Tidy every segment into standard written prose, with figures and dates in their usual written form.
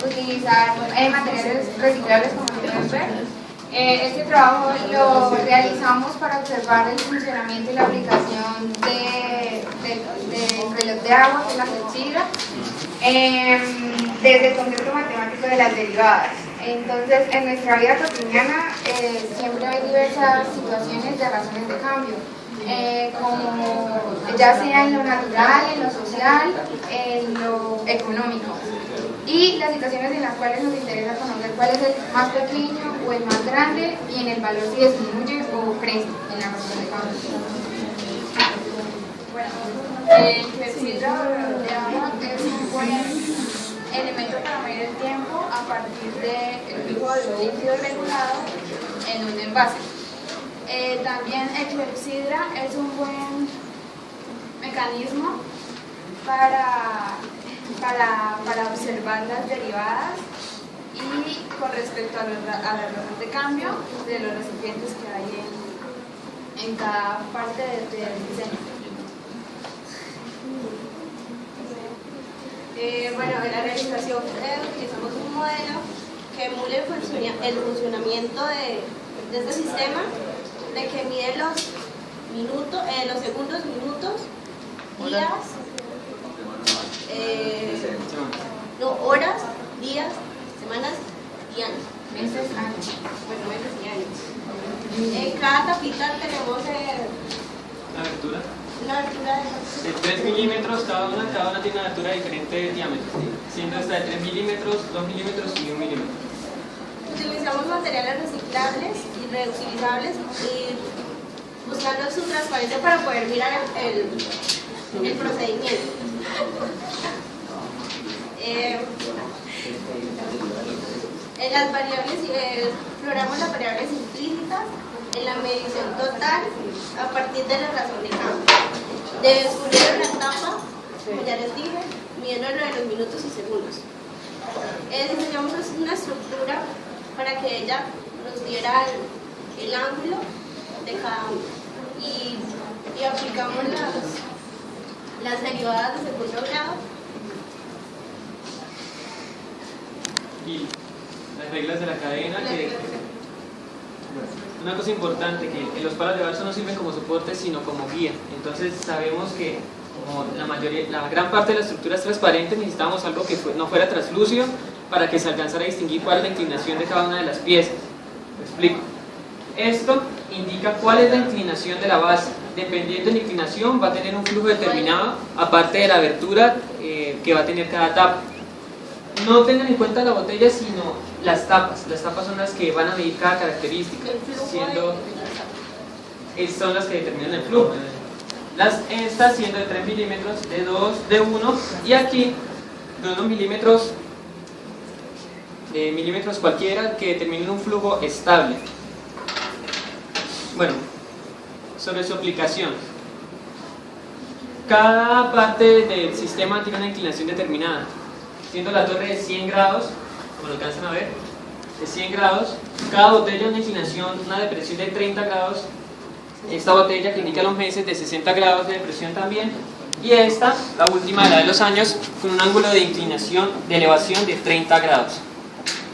utilizar materiales reciclables como pueden ver. Este trabajo lo realizamos para observar el funcionamiento y la aplicación del reloj de agua, que es la clepsidra, desde el concepto matemático de las derivadas. Entonces, en nuestra vida cotidiana siempre hay diversas situaciones de razones de cambio, como ya sea en lo natural, en lo social, en lo económico. Y las situaciones en las cuales nos interesa conocer cuál es el más pequeño o el más grande y en el valor si disminuye o crece en la razón de cambio. Bueno, el clepsidra de agua es un buen elemento para medir el tiempo a partir del flujo de un líquido regulado en un envase. También el clepsidra es un buen mecanismo para observar las derivadas y con respecto a la razón de cambio de los recipientes que hay en cada parte del diseño. Bueno, en la realización utilizamos un modelo que emule el funcionamiento de este sistema, de que mide los segundos, minutos, días, horas, días, semanas y años. Meses, años. Bueno, meses y años. En cada tapita tenemos la abertura de 3 milímetros, cada una tiene una abertura de diferente diámetro, siendo esta de 3 milímetros, 2 milímetros y 1 milímetro. Utilizamos materiales reciclables y reutilizables y buscando su transparencia para poder mirar el procedimiento. En las variables, exploramos las variables implícitas en la medición total a partir de la razón de cambio. De descubrir una etapa, como ya les dije, midiendo lo de los minutos y segundos. Diseñamos una estructura para que ella nos diera el ángulo de cada uno. Y aplicamos las derivadas de segundo grado. Y las reglas de la cadena, una cosa importante, que los palos de balsa no sirven como soporte sino como guía. Entonces sabemos que como la gran parte de la estructura es transparente, necesitamos algo que no fuera translúcido para que se alcanzara a distinguir cuál es la inclinación de cada una de las piezas. Lo explico. Esto indica cuál es la inclinación de la base. Dependiendo de la inclinación va a tener un flujo determinado, aparte de la abertura que va a tener cada tapa. No tengan en cuenta la botella, sino las tapas. Las tapas son las que van a medir cada característica, son las que determinan el flujo. Estas siendo de 3 milímetros, de 2, de 1, y aquí de 1 milímetros, milímetros cualquiera, que determinen un flujo estable. Bueno, sobre su aplicación. Cada parte del sistema tiene una inclinación determinada. Siendo la torre de 100 grados, como lo alcanzan a ver, de 100 grados, cada botella una inclinación, una depresión de 30 grados, esta botella que indica los meses de 60 grados de depresión también, y esta, la última, la de los años, con un ángulo de inclinación, de elevación de 30 grados.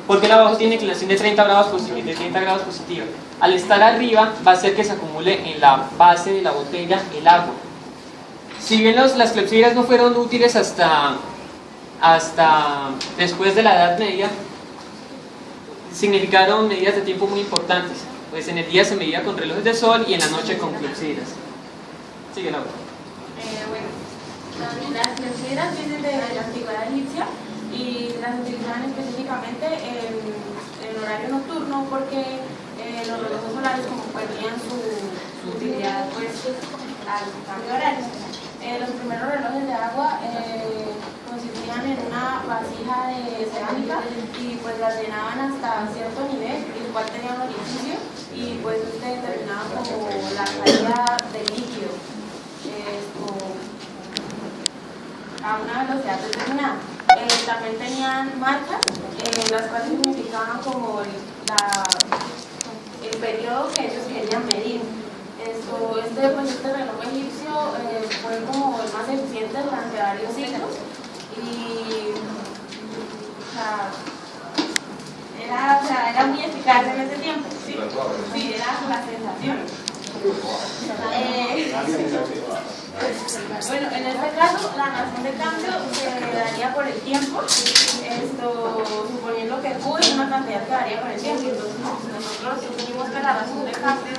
¿Por qué la abajo tiene inclinación de 30 grados positiva? Al estar arriba va a hacer que se acumule en la base de la botella el agua. Si bien las clepsidras no fueron útiles hasta después de la Edad Media, significaron medidas de tiempo muy importantes, pues en el día se medía con relojes de sol y en la noche con clepsidras. Sigue, Laura. Bueno, las clepsidras vienen de la antigüedad egipcia y las utilizaban específicamente en horario nocturno porque los relojes solares como tenían su utilidad pues al cambio de horario. Los primeros relojes de agua consistían en una vasija de cerámica y pues la llenaban hasta cierto nivel, el cual tenía un orificio y pues este determinaba como la salida del líquido a una velocidad determinada. También tenían marcas, las cuales significaban como el periodo que ellos querían medir. Este reloj egipcio fue como el más eficiente durante varios siglos y era muy eficaz en ese tiempo, ¿sí? Sí, era la sensación. Bueno, en este caso, la razón de cambio se daría por el tiempo, suponiendo que Q es una cantidad que varía por el tiempo. Entonces, nosotros suponimos que la razón de cambio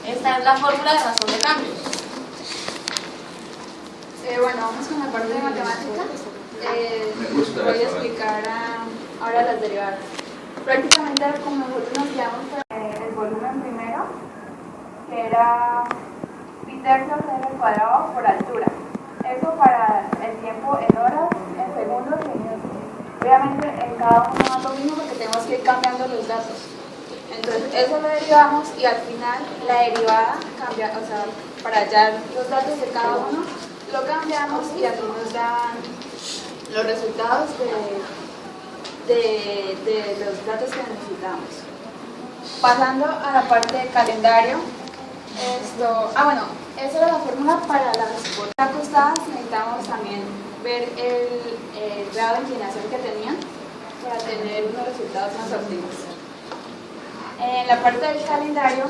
esta es la fórmula de razón de cambio. Bueno, vamos con la parte de matemática. Voy a explicar ahora las derivadas. Prácticamente era como nosotros nos guiamos por el volumen primero, que era pi tercios r al cuadrado por altura. Eso para el tiempo en horas, en segundos y en minutos. Obviamente en cada uno no es lo mismo porque tenemos que ir cambiando los datos. Entonces eso lo derivamos y al final la derivada cambia, o sea, para hallar los datos de cada uno, lo cambiamos y aquí nos dan los resultados de los datos que necesitamos. Pasando a la parte de calendario, bueno, esa era la fórmula para las acostadas. Necesitamos también ver el grado de inclinación que tenían para tener unos resultados más óptimos. En la parte del calendario,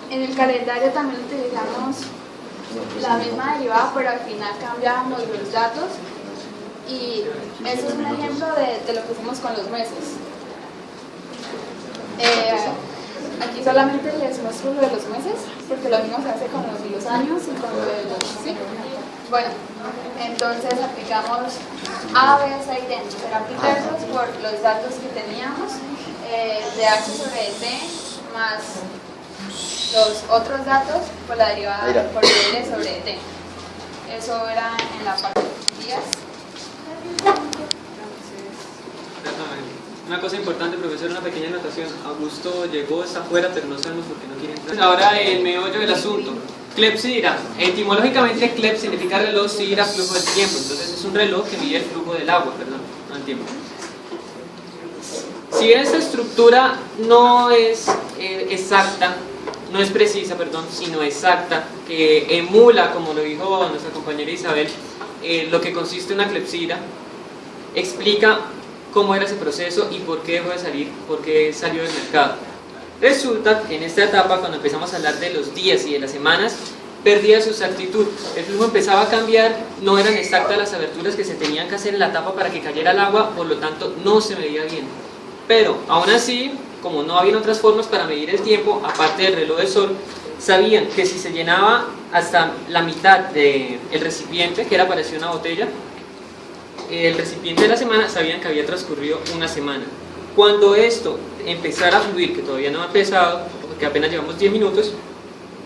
en el calendario también utilizamos la misma derivada, pero al final cambiamos los datos y eso es un ejemplo de lo que hicimos con los meses. Aquí solamente les muestro lo de los meses, porque lo mismo se hace con los años y con lo de los... ¿sí? Bueno, entonces aplicamos A, B, C y D. Será pi tercios por los datos que teníamos, de H sobre T más los otros datos por la derivada por L sobre T. Eso era en la parte de días. Una cosa importante, profesor, una pequeña anotación. Augusto llegó, está afuera, pero no sabemos por qué no quiere entrar. Ahora el meollo del asunto. Clepsidra. Etimológicamente, clep significa reloj, sidra, flujo del tiempo. Entonces es un reloj que mide el flujo del agua, perdón, no el tiempo. Si bien esta estructura no es exacta, no es precisa, perdón, sino exacta, que emula, como lo dijo nuestra compañera Isabel, lo que consiste una clepsidra, explica cómo era ese proceso y por qué dejó de salir, por qué salió del mercado. Resulta que en esta etapa, cuando empezamos a hablar de los días y de las semanas, perdía su exactitud. El flujo empezaba a cambiar, no eran exactas las aberturas que se tenían que hacer en la tapa para que cayera el agua, por lo tanto no se medía bien. Pero aún así, como no había otras formas para medir el tiempo, aparte del reloj del sol, sabían que si se llenaba hasta la mitad del recipiente, que era parecido a una botella, el recipiente de la semana, sabían que había transcurrido una semana. Cuando esto empezara a fluir, que todavía no ha empezado, porque apenas llevamos 10 minutos,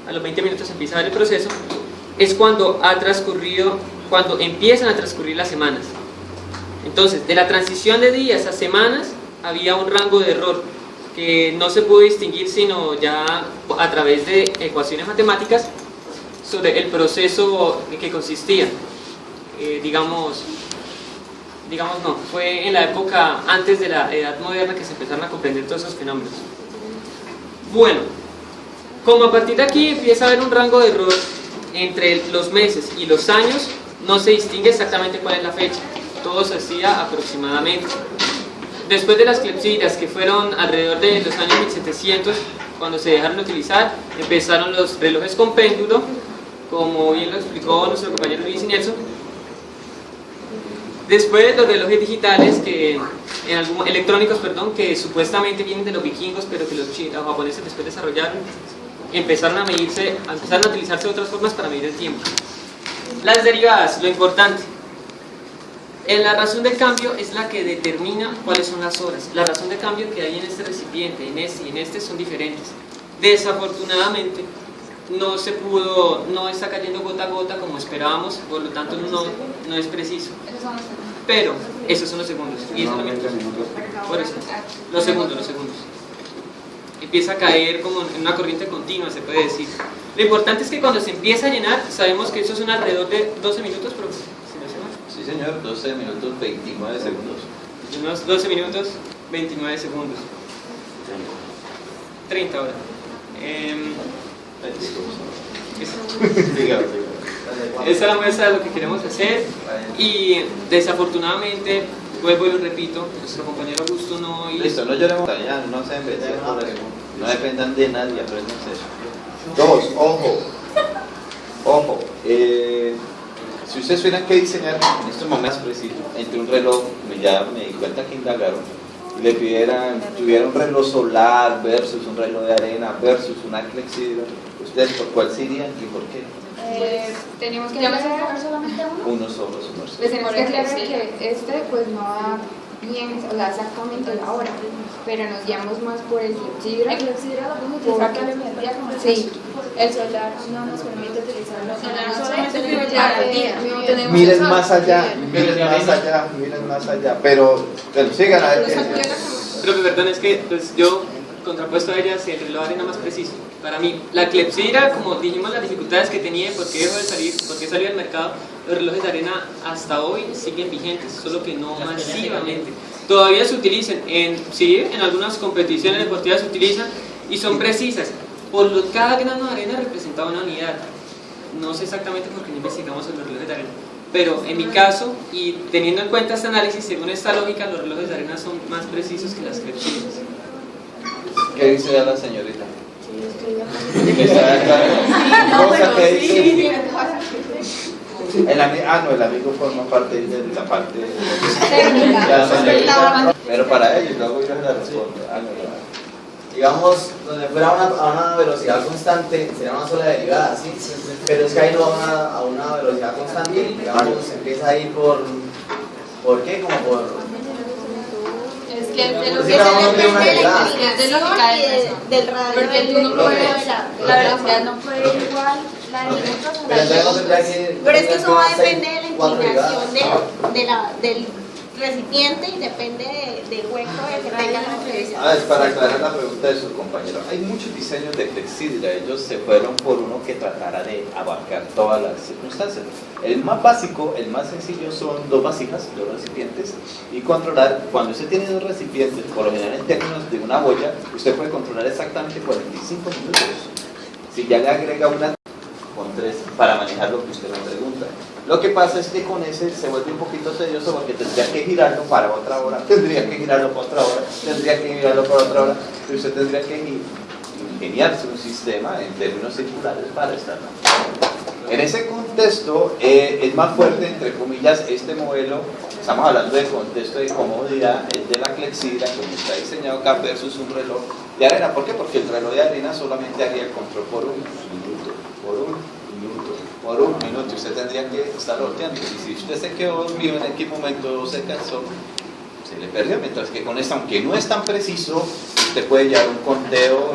a los 20 minutos empieza a ver el proceso, es cuando empiezan a transcurrir las semanas. Entonces, de la transición de días a semanas, había un rango de error que no se pudo distinguir sino ya a través de ecuaciones matemáticas sobre el proceso que consistía. Fue en la época antes de la edad moderna que se empezaron a comprender todos esos fenómenos. Bueno, como a partir de aquí empieza a haber un rango de error entre los meses y los años, no se distingue exactamente cuál es la fecha, todo se hacía aproximadamente. Después de las clepsidras, que fueron alrededor de los años 1700, cuando se dejaron de utilizar, empezaron los relojes con péndulo, como bien lo explicó nuestro compañero Luis Nelson. Después los relojes digitales, electrónicos, que supuestamente vienen de los vikingos, pero que los japoneses después desarrollaron, empezaron a utilizarse otras formas para medir el tiempo. Las derivadas, lo importante. La razón de cambio es la que determina cuáles son las horas. La razón de cambio que hay en este recipiente, en este y en este son diferentes. Desafortunadamente, no está cayendo gota a gota como esperábamos, por lo tanto no es preciso. Pero esos son los segundos. Y eso por eso, los segundos. Empieza a caer como en una corriente continua, se puede decir. Lo importante es que cuando se empieza a llenar, sabemos que eso son alrededor de 12 minutos, pero si no se mal. Sí, señor, 12 minutos 29 segundos. Unos 12 minutos 29 segundos. 30 ahora. Esa es la muestra de lo que queremos hacer y desafortunadamente, vuelvo y lo repito, nuestro compañero Augusto no hizo. Listo, no lloremos, ya, no se envejecen, no dependan de nadie, aprendan eso. Dos, ojo, si ustedes tuvieran que diseñar en estos momentos precisos entre un reloj, ya me di cuenta que indagaron, y le tuvieran un reloj solar versus un reloj de arena versus una clepsidra, ¿ustedes por cuál se irían y por qué? Tenemos que ¿Tenemos que aclarar, escoger solamente uno? Uno solo, su merced. les tenemos que aclarar que pues no da bien, o sea, exactamente la hora, pero nos guiamos más por el clepsidra. El clepsidra lo podemos utilizar para el día como Sí. el solar no nos permite utilizarlo. El solar No solamente sirve sirve para para el día. No tenemos Miren eso. más allá, miren más allá, pero sigan a ver qué Pero perdón, es que pues, yo, contrapuesto a ellas, el reloj de arena más preciso. Para mí, la clepsidra, como dijimos, las dificultades que tenía, por qué dejó de salir, por qué salió al mercado, los relojes de arena hasta hoy siguen vigentes, solo que no masivamente. Todavía se utilizan, en algunas competiciones deportivas se utilizan y son precisas. Cada grano de arena representaba una unidad. No sé exactamente por qué no investigamos sobre los relojes de arena. Pero en mi caso, y teniendo en cuenta este análisis, según esta lógica, los relojes de arena son más precisos que las clepsidras. ¿Qué dice ya la señorita? El amigo forma parte de la parte técnica. Pero para ellos, luego yo la respondo. Digamos, donde fuera a una velocidad constante, sería una sola derivada, ¿sí? Pero es que ahí no va a una velocidad constante, digamos, empieza ahí ¿por qué? Como por... Es que de lo Sí, que cada uno se tiene una depende de la regla. inclinación del radio. porque tú no puedes, la velocidad no puede ir igual la de minutos o la Pero de entonces no tendría segundos. que... Pero es que eso va a seis, depender de la cuatro inclinación brigadas. del recipiente y depende del hueco que tenga la televisión. Para aclarar la pregunta de su compañero, hay muchos diseños de clepsidra, ellos se fueron por uno que tratara de abarcar todas las circunstancias. El más básico, el más sencillo son dos vasijas, dos recipientes, y controlar, cuando usted tiene dos recipientes, por lo general en términos de una boya, usted puede controlar exactamente 45 minutos. Si ya le agrega una con tres para manejar lo que usted me pregunta. Lo que pasa es que con ese se vuelve un poquito tedioso porque tendría que girarlo para otra hora, tendría que girarlo para otra hora, tendría que girarlo para otra hora, y usted tendría que ingeniarse un sistema en términos circulares para estarlo. En ese contexto es más fuerte, entre comillas, este modelo. Estamos hablando del contexto de comodidad, es de la clepsidra, como está diseñado acá, versus un reloj de arena. ¿Por qué? Porque el reloj de arena solamente haría el control por un minuto, por un minuto, y usted tendría que estar volteando. Y si usted se quedó dormido en qué momento se cansó, se le perdió. Mientras que con esto, aunque no es tan preciso, usted puede llevar un conteo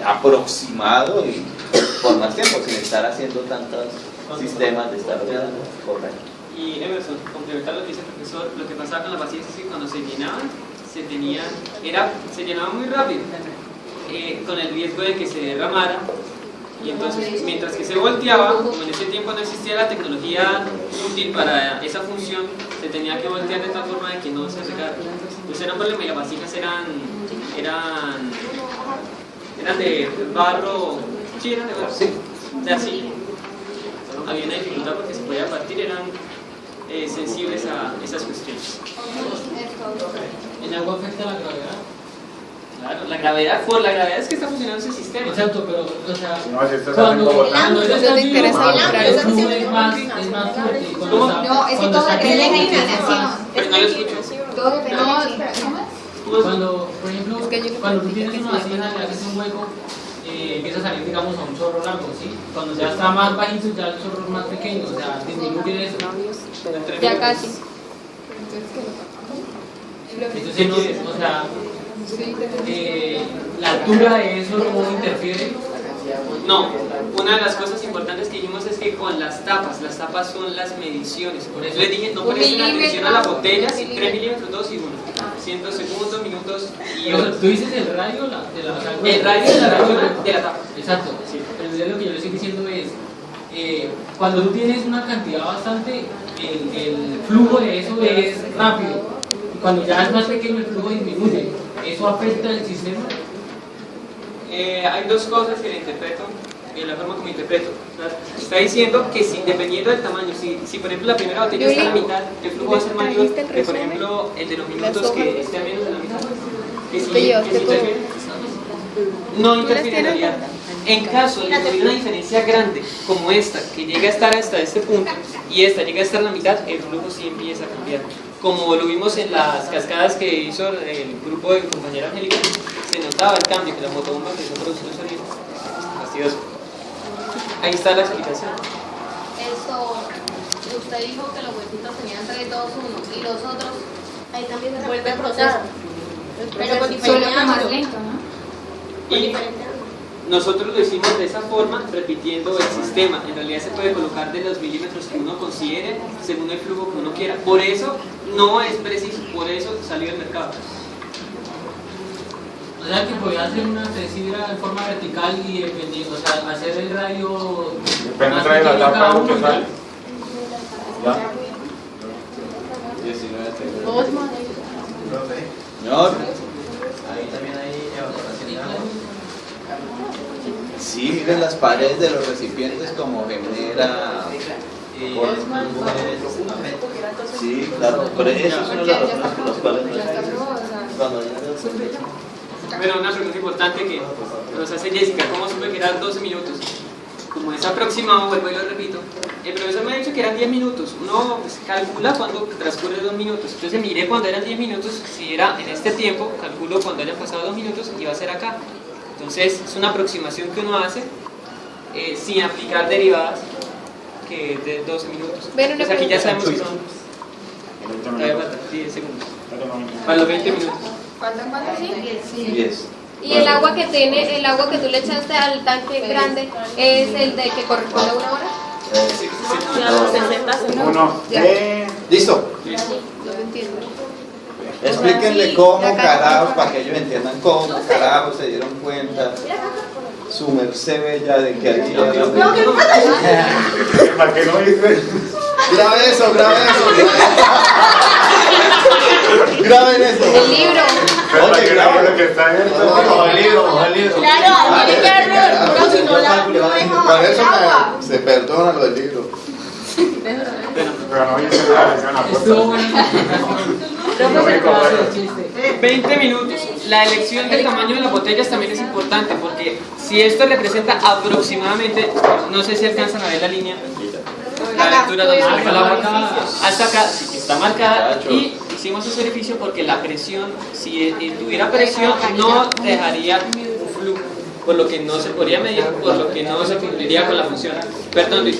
aproximado y por más tiempo, sin estar haciendo tantos sistemas de estar ordenando. Correcto. Y Emerson, complementar lo que dice el profesor, lo que pasaba con las vasijas es que cuando se llenaban, se llenaban muy rápido, con el riesgo de que se derramara. Y entonces, mientras que se volteaba, como en ese tiempo no existía la tecnología útil para esa función, se tenía que voltear de tal forma de que no se regara. Pues era un problema y las vasijas eran de barro. Sí, eran de barro. Sí. O sea, sí. Había una dificultad porque se podía partir, eran sensibles a esas cuestiones. ¿El agua afecta la gravedad? Claro, la gravedad es que está funcionando ese sistema. Exacto, pero, o sea, No, si estás cuando es interesante, es más interesante. fuerte. ¿Cómo? No, es que todo depende de la inclinación. Pero no lo escucho. Todo depende de la inclinación. Cuando, por ejemplo, cuando tú tienes una vasija, le haces un hueco, empieza a salir, digamos, a un chorro largo, ¿sí? Cuando ya está más bajito, ya el chorro es más pequeño, o sea, disminuye eso. Ya casi. Entonces, no, o sea, la altura de eso no interfiere. No, una de las cosas importantes que dijimos es que con las tapas son las mediciones. Por eso les dije, no presten atención a la botella, 3 milímetros, 2 y 1. 100 segundos, minutos y horas. ¿Tú dices el radio? El radio de la tapa. Exacto. Sí. El entender lo que yo le estoy diciendo es, cuando tú tienes una cantidad bastante, el flujo de eso es rápido. Y cuando ya es más pequeño, el flujo disminuye. ¿Eso afecta el sistema? Hay dos cosas que le interpreto, en la forma como interpreto. Está diciendo que si, dependiendo del tamaño, si por ejemplo la primera botella está a la mitad, el flujo va a ser mayor que por ejemplo el de los minutos que esté a menos de la mitad. Que si interfiere, no interfiere en realidad. En caso de que hubiera una diferencia grande, como esta, que llega a estar hasta este punto, y esta llega a estar a la mitad, el flujo sí empieza a cambiar. Como lo vimos en las cascadas que hizo el grupo de compañera Angélica, se notaba el cambio, que la motobomba empezó a producir un sonido fastidioso. Ahí está la explicación. Eso, usted dijo que los huequitos tenían 3, 2, 1 y los otros Ahí también se vuelve repite el proceso. pero con Solo diferente que más ángulo. lento, ¿no? Con Y diferente ángulo. nosotros lo hicimos de esa forma, repitiendo el sistema. En realidad se puede colocar de los milímetros que uno considere, según el flujo que uno quiera. Por eso no es preciso, por eso salió del mercado. O sea, que podía hacer una clepsidra en forma vertical y dependiendo, o sea, hacer el radio Depende más de la pequeño cada tapa uno que y sale. ¿Ya? 19 segundos. Señor. Ahí también hay evaporación de agua. Sí, miren las paredes de los recipientes como genera. Sí, claro, pero eso es una de las razones por las cuales no es cuando Pero una pregunta importante que nos hace Jessica, ¿cómo supe que eran 12 minutos? Como es aproximado, vuelvo y lo repito, el profesor me ha dicho que eran 10 minutos, uno pues, calcula cuando transcurre 2 minutos, entonces miré cuando eran 10 minutos, si era en este tiempo, calculo cuando hayan pasado 2 minutos y va a ser acá. Entonces es una aproximación que uno hace sin aplicar derivadas, que es de 12 minutos. Pues aquí ya sabemos que son 10 segundos, para los 20 minutos. ¿Faltan cuántos? Sí. 10. Y el agua que tiene, el agua que tú le echaste al tanque grande es el de que corresponde a 1 hora. A los 60 segundos. Uno. ¿Listo? No lo entiendo. Explíquenle cómo carajos, para que ellos entiendan cómo carajos se dieron cuenta. Su merced bella de que allí ¿Para qué no dice? Grabe eso, grabe eso. Graben eso. El libro. Oye, grabe. Lo que está en el Claro, tiene que haber, pero si no la no deja Por eso agua. se perdona lo del libro. Pero no dice nada, dice una Estuvo puerta. buena el chiste. 20 minutos. La elección del tamaño de las botellas también es importante porque si esto representa aproximadamente, no sé si alcanzan a ver la línea, la altura donde está el agua, hasta acá, sí que está marcada, y hicimos ese orificio porque la presión, si tuviera presión, no dejaría un flujo, por lo que no se podría medir, por lo que no se cumpliría con la función. Perdón, Luis.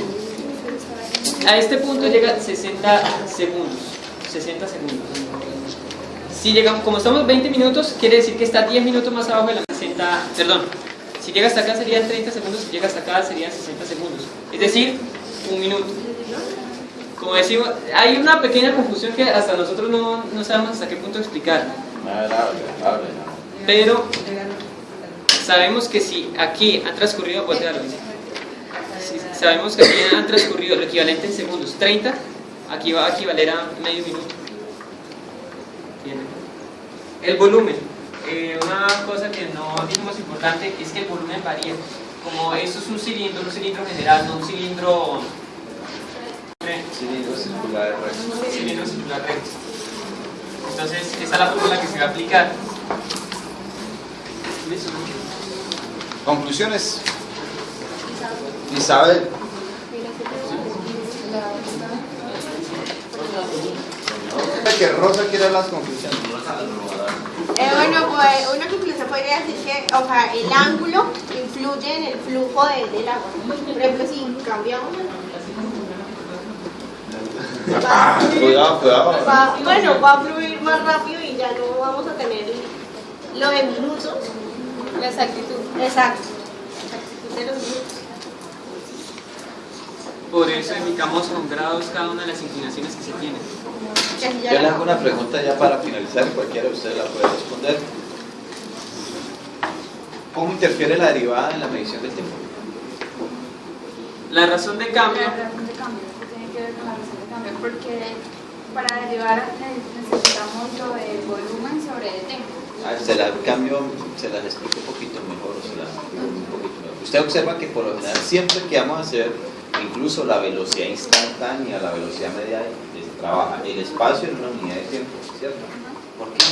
A este punto llega 60 segundos. 60 segundos. Si llegamos, como estamos 20 minutos, quiere decir que está 10 minutos más abajo de la 60, perdón, si llega hasta acá serían 30 segundos, si llega hasta acá serían 60 segundos, es decir, 1 minuto. Como decimos, hay una pequeña confusión que hasta nosotros no sabemos hasta qué punto explicar, pero sabemos que si aquí han transcurrido, si sabemos que aquí han transcurrido lo equivalente en segundos, 30, aquí va a equivaler a medio minuto. El volumen, una cosa que no dijimos importante es que el volumen varía. Como eso es un cilindro general, no un cilindro circular recto. Entonces, esa es la fórmula que se va a aplicar. ¿Listo? Conclusiones. Isabel. Que Rosa quiere las conclusiones. Bueno, pues una conclusión podría decir que, o sea, el ángulo influye en el flujo del agua. Por ejemplo, si cambiamos, Cuidado. va a fluir más rápido y ya no vamos a tener lo de minutos. La exactitud. Exacto. Exactitud de los minutos. Por eso indicamos con grados cada una de las inclinaciones que se tienen. Yo le hago una pregunta ya para finalizar y cualquiera de ustedes la puede responder. ¿Cómo interfiere la derivada en la medición del tiempo? La razón de cambio. La razón de cambio, esto tiene que ver con la razón de cambio, porque para derivar necesitamos lo del volumen sobre el tiempo. Se las explico un poquito mejor, un poquito mejor. Usted observa que por lo general siempre que vamos a hacer, incluso la velocidad instantánea, la velocidad media, se trabaja el espacio en una unidad de tiempo, ¿cierto? ¿Por qué?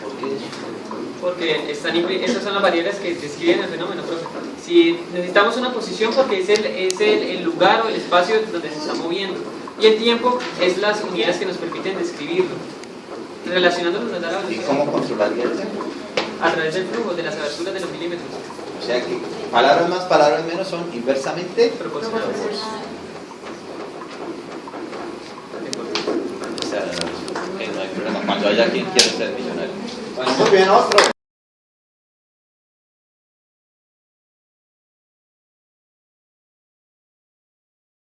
¿Por qué eso? Porque esas son las variables que describen el fenómeno, profe. Si necesitamos una posición, porque es el lugar o el espacio donde se está moviendo. Y el tiempo es las unidades que nos permiten describirlo. Relacionándonos nos da la velocidad. ¿Y cómo controlaría el tiempo? A través del flujo, de las aberturas de los milímetros. O sea que palabras más, palabras menos son inversamente Proporcionadas. O sea, que no hay problema. Cuando haya quien quiera ser millonario. Muy bien, otro.